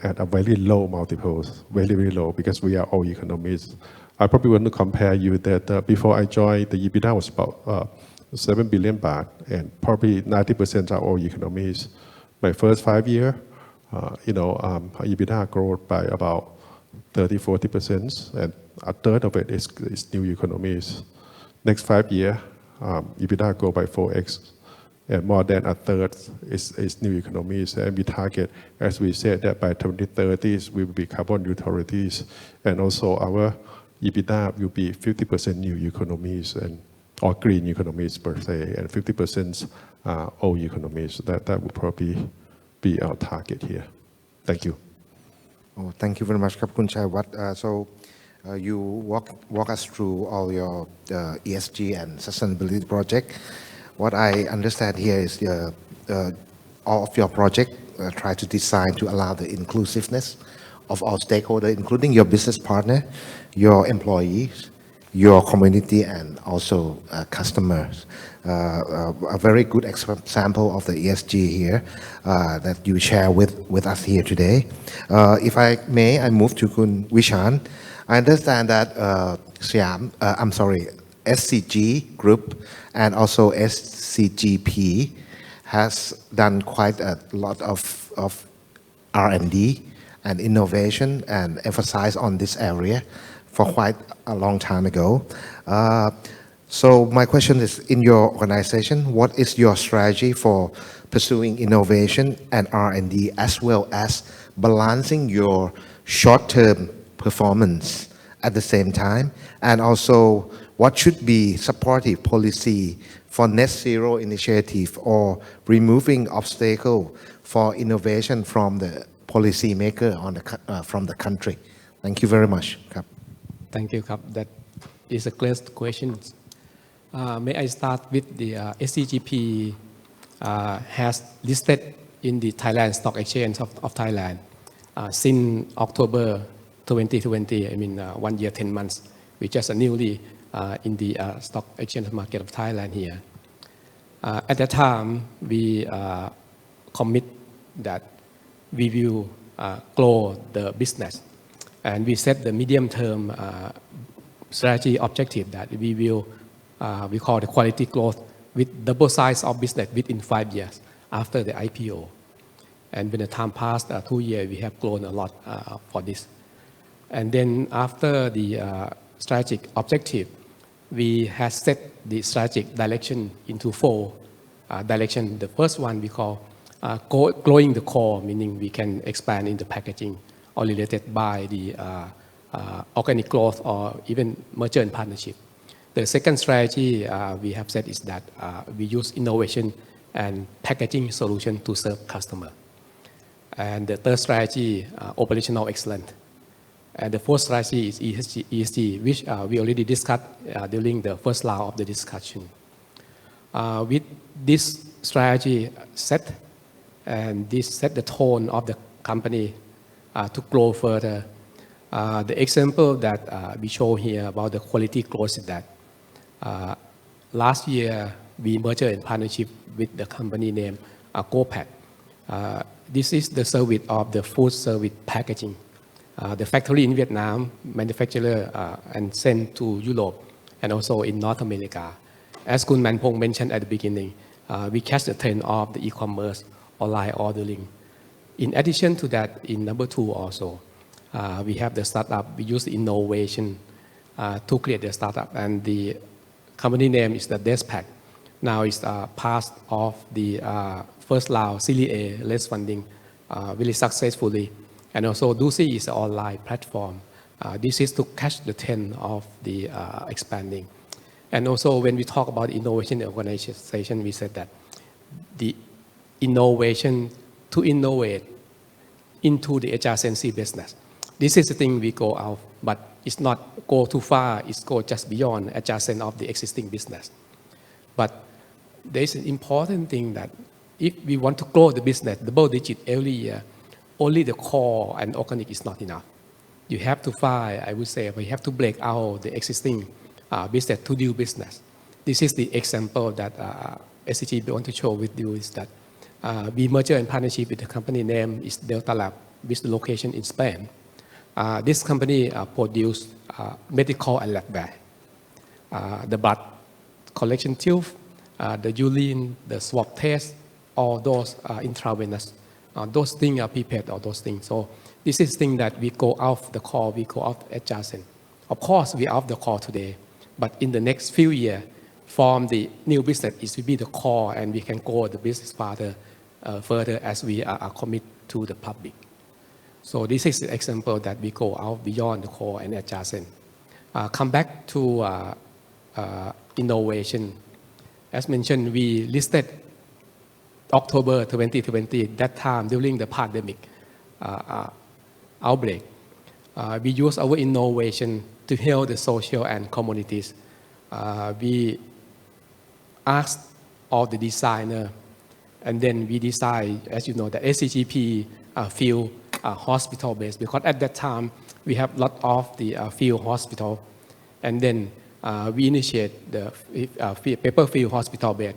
at a very low multiples, very, very low, because we are all economies. I probably want to compare you that before I joined, the EBITDA was about 7 billion baht, and probably 90% are all economies. My first 5 years, EBITDA grew by about 30-40%, and a third of it is new economies. Next 5 years, EBITDA grew by 4x, and more than a third is new economies. And we target, as we said, that by 2030, we will be carbon neutralities, and also our EBITDA will be 50% new economies or green economies per se, and 50% old economies. That would probably be our target here. Thank you. Oh, thank you very much, Khun Chaiwat. So you walk us through all your ESG and sustainability project. What I understand here is all of your project try to design to allow the inclusiveness of all stakeholders, including your business partner, your employees, your community, and also customers. A very good example of the ESG here that you share with us here today. If I may, I move to Khun Wichan. I understand that SCG Group and also SCGP has done quite a lot of R&D and innovation and emphasize on this area for quite a long time ago. So my question is, in your organization, what is your strategy for pursuing innovation and R&D as well as balancing your short-term performance at the same time? And also, what should be supportive policy for net zero initiative or removing obstacle for innovation from the policy maker from the country? Thank you very much. Thank you. That is a clear question. May I start with the SCGP has listed in the Thailand Stock Exchange of Thailand since October 2020, 1 year, 10 months. We just newly in the Stock Exchange market of Thailand here. At that time, we commit that we will grow the business. And we set the medium-term strategy objective that we will, we call the quality growth with double size of business within 5 years after the IPO. And when the time passed 2 years, we have grown a lot for this. And then after the strategic objective, we have set the strategic direction into 4 directions. The first one we call growing the core, meaning we can expand in the packaging or related by the organic growth or even merger and partnership. The second strategy we have said is that we use innovation and packaging solution to serve customer. And the third strategy, operational excellence. And the fourth strategy is ESG, which we already discussed during the first round of the discussion. With this strategy set, and this set the tone of the company to grow further. The example that we show here about the quality growth is that last year we merged in partnership with the company named Kovavisarach. This is the service of the food service packaging. The factory in Vietnam, manufacturer and sent to Europe and also in North America. As Khun Manpong mentioned at the beginning, we catch the trend of the e-commerce online ordering. In addition to that, in number 2 also, we have the startup. We use innovation to create the startup, and the company name is the Despack. Now it's part of the first round Series A less funding really successfully. And also Dusi is an online platform. This is to catch the trend of the expanding. And also when we talk about innovation organization, we said that the innovation to innovate into the adjacency business. This is the thing we go out, but it's not go too far, it's go just beyond adjacent of the existing business. But there is an important thing that if we want to grow the business double digit every year, only the core and organic is not enough. You have to find, I would say, we have to break out the existing business to new business. This is the example that SCGP want to show with you is that we merged in partnership with the company name is Delta Lab with the location in Spain. This company produce medical and lab bag, the blood collection tube, the urine, the swab test, all those intravenous. Those things are prepared, all those things. So this is thing that we go off the core, we go off adjacent. Of course, we are off the core today, but in the next few years, from the new business, it will be the core, and we can grow the business further as we are committed to the public. So this is the example that we go out beyond the core and adjacent. Come back to innovation. As mentioned, we listed October 2020, that time during the pandemic outbreak. We use our innovation to help the social and communities. We asked all the designer, and then we design, as you know, the SCGP field hospital base, because at that time we have a lot of the field hospital, and then we initiate the paper field hospital bed.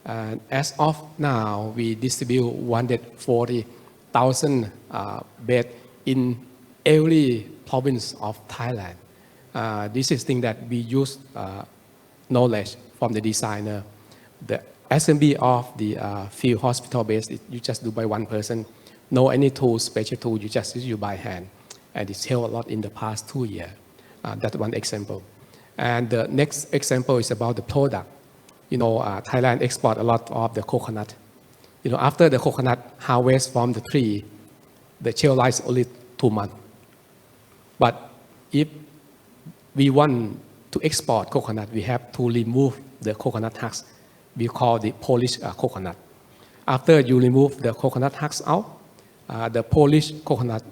And as of now, we distribute 140,000 beds in every province of Thailand. This is thing that we use knowledge from the designer. The assembly of the field hospital base, you just do by one person. No any tools, special tool, you just use by hand. And it's helped a lot in the past 2 years. That's one example. And the next example is about the product. Thailand export a lot of the coconut. After the coconut harvest from the tree, the shelf life is only 2 months. But if we want to export coconut, we have to remove the coconut husks. We call the Polish coconut. After you remove the coconut husks out, the Polish coconut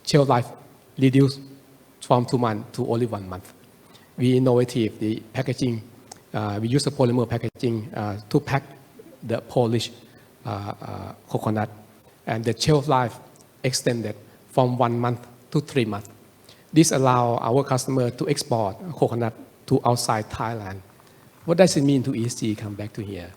shelf life reduced from 2 months to only 1 month. We innovative the packaging. We use the polymer packaging to pack the Polish coconut, and the shelf life extended from 1 month to 3 months. This allows our customer to export coconut to outside Thailand. What does it mean to ESG? Come back to here.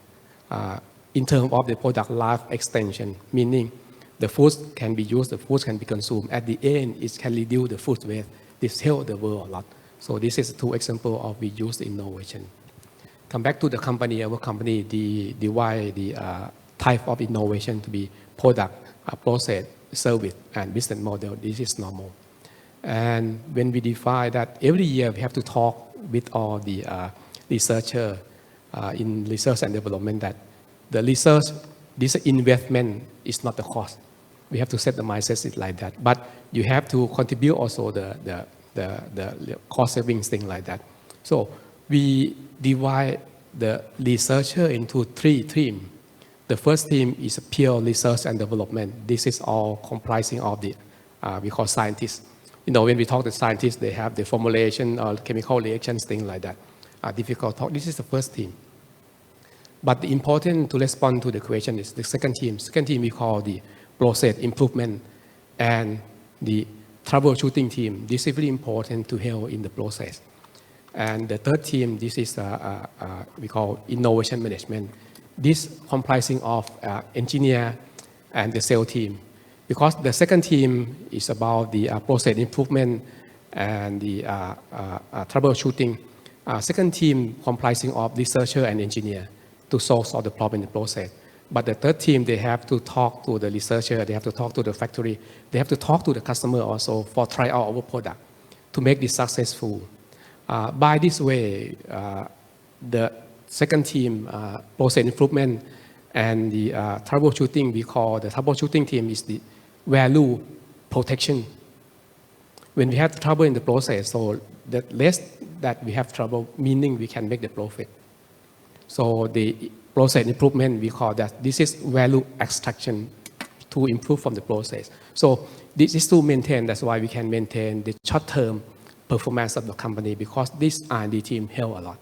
In terms of the product life extension, meaning the food can be used, the food can be consumed. At the end, it can reduce the food waste. This helps the world a lot. So this is 2 examples of we use innovation. Come back to the company. Our company divide the type of innovation to be product, process, service, and business model. This is normal. And when we define that, every year we have to talk with all the researchers in research and development that the research, this investment is not the cost. We have to set the mindset like that. But you have to contribute also the cost savings thing like that. So we divide the researcher into 3 teams. The first team is pure research and development. This is all comprising of the we call scientists. When we talk to scientists, they have the formulation or chemical reactions, things like that. Difficult talk. This is the first team. But the important to respond to the question is the second team. Second team we call the process improvement and the troubleshooting team. This is very important to help in the process. And the third team, this is we call innovation management. This comprising of engineer and the sales team. Because the second team is about the process improvement and the troubleshooting. Second team comprising of researcher and engineer to solve all the problem in the process. But the third team, they have to talk to the researcher, they have to talk to the factory, they have to talk to the customer also for try out our product to make this successful. By this way, the second team, process improvement and the troubleshooting, we call the troubleshooting team is the value protection. When we have trouble in the process, so the less that we have trouble, meaning we can make the profit. So the process improvement, we call that this is value extraction to improve from the process. So this is to maintain, that's why we can maintain the short-term performance of the company, because this R&D team help a lot.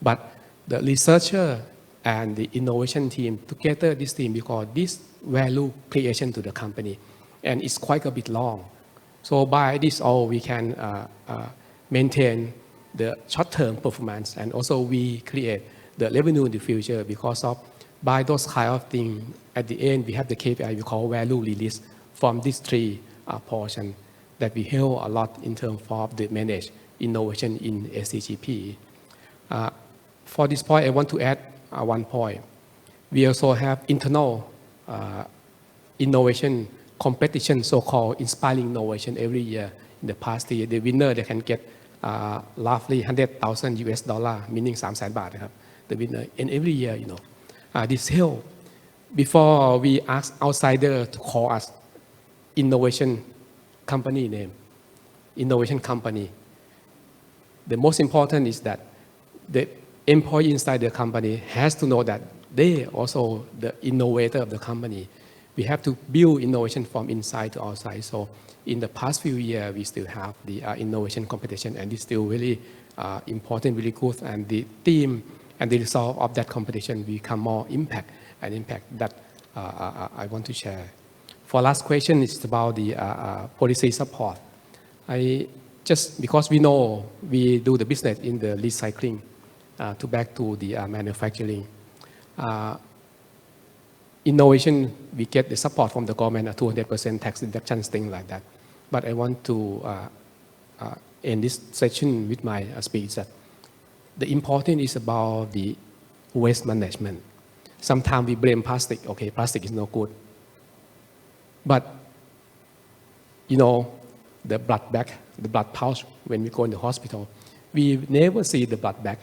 But the researcher and the innovation team together, this team, we call this value creation to the company. And it's quite a bit long. So by this all, we can maintain the short-term performance, and also we create the revenue in the future because of by those kind of things. At the end, we have the KPI we call value release from these 3 portions that we help a lot in terms of the managed innovation in SCGP. For this point, I want to add one point. We also have internal innovation competition, so-called inspiring innovation every year. In the past year, the winner, they can get roughly $100,000, meaning 300,000 baht. The winner, and every year, this help. Before we ask outsider to call us innovation company name, innovation company. the most important is that the employee inside the company has to know that they also the innovator of the company. We have to build innovation from inside to outside. So in the past few years, we still have the innovation competition, and it's still really important, really good. And the theme and the result of that competition become more impact that I want to share. For last question, it's about the policy support. Because we know we do the business in the recycling to back to the manufacturing. Innovation, we get the support from the government, 200% tax deductions, things like that. But I want to end this session with my speech that the important is about the waste management. Sometimes we blame plastic. Okay, plastic is no good. But, the blood bag, the blood pouch, when we go in the hospital, we never see the blood bag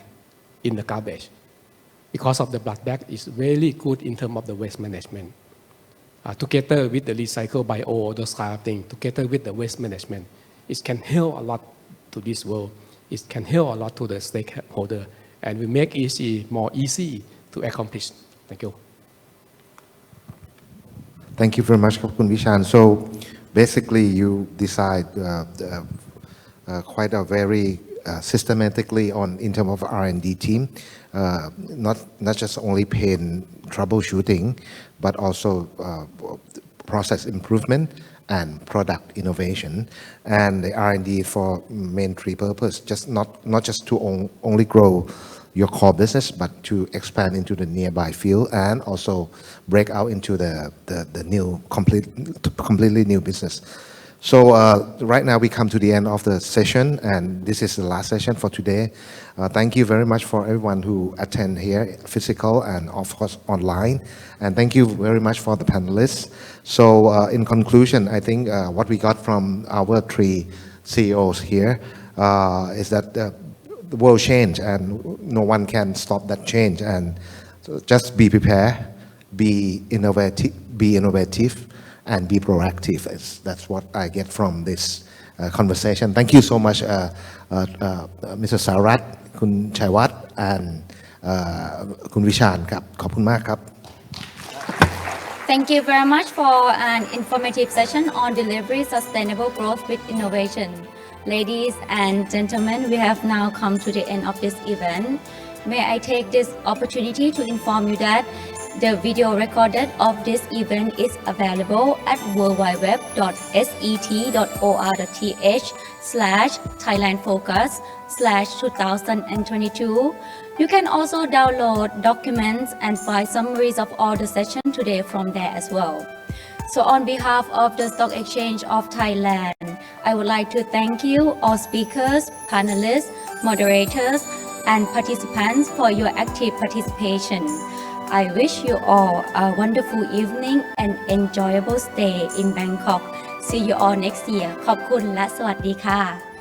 in the garbage. Because of the blood bag is really good in terms of the waste management. Together with the recycle bio, those kind of things, together with the waste management, it can help a lot to this world. It can help a lot to the stakeholder, and we make it more easy to accomplish. Thank you. Thank you very much, Khun Wichan. So basically, you decide quite a very systematically in terms of R&D team, not just only pain troubleshooting, but also process improvement and product innovation, and the R&D for main three purpose, just not just to only grow your core business, but to expand into the nearby field and also break out into the new completely new business. So right now we come to the end of the session, and this is the last session for today. Thank you very much for everyone who attend here, physical and of course online. And thank you very much for the panelists. So in conclusion, I think what we got from our three CEOs here is that the world changed and no one can stop that change. And so just be prepared, be innovative, and be proactive. That's what I get from this conversation. Thank you so much, Mr. Sarath, Khun Chaiwat, and Khun Wichan. ครับ ขอบคุณมากครับ Thank you very much for an informative session on delivery sustainable growth with innovation. Ladies and gentlemen, we have now come to the end of this event. May I take this opportunity to inform you that the video recorded of this event is available at worldwide.set.or.th/Thailand Focus/2022. You can also download documents and file summaries of all the sessions today from there as well. So on behalf of the Stock Exchange of Thailand, I would like to thank you, all speakers, panelists, moderators, and participants for your active participation. I wish you all a wonderful evening and enjoyable stay in Bangkok. See you all next year. ขอบคุณและสวัสดีค่ะ